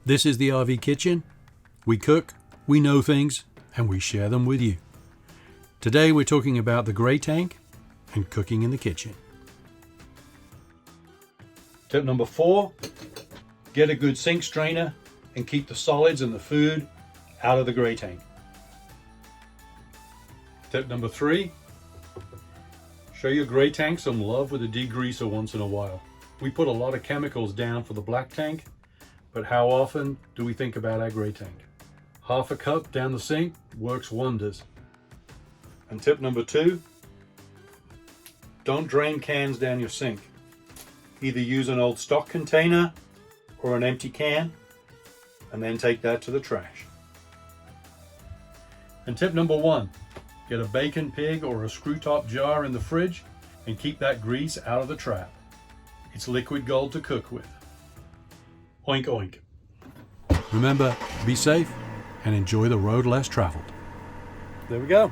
This is the RV Kitchen. We cook, we know things, and we share them with you. Today we're talking about the gray tank and cooking in the kitchen. Tip number 4, get a good sink strainer and keep the solids and the food out of the gray tank. Tip number 3, show your gray tank some love with a degreaser once in a while. We put a lot of chemicals down for the black tank, but how often do we think about our gray tank? Half a cup down the sink works wonders. And tip number 2, don't drain cans down your sink. Either use an old stock container or an empty can and then take that to the trash. And tip number 1, get a bacon pig or a screw top jar in the fridge and keep that grease out of the trap. It's liquid gold to cook with. Oink oink. Remember, be safe and enjoy the road less traveled. There we go.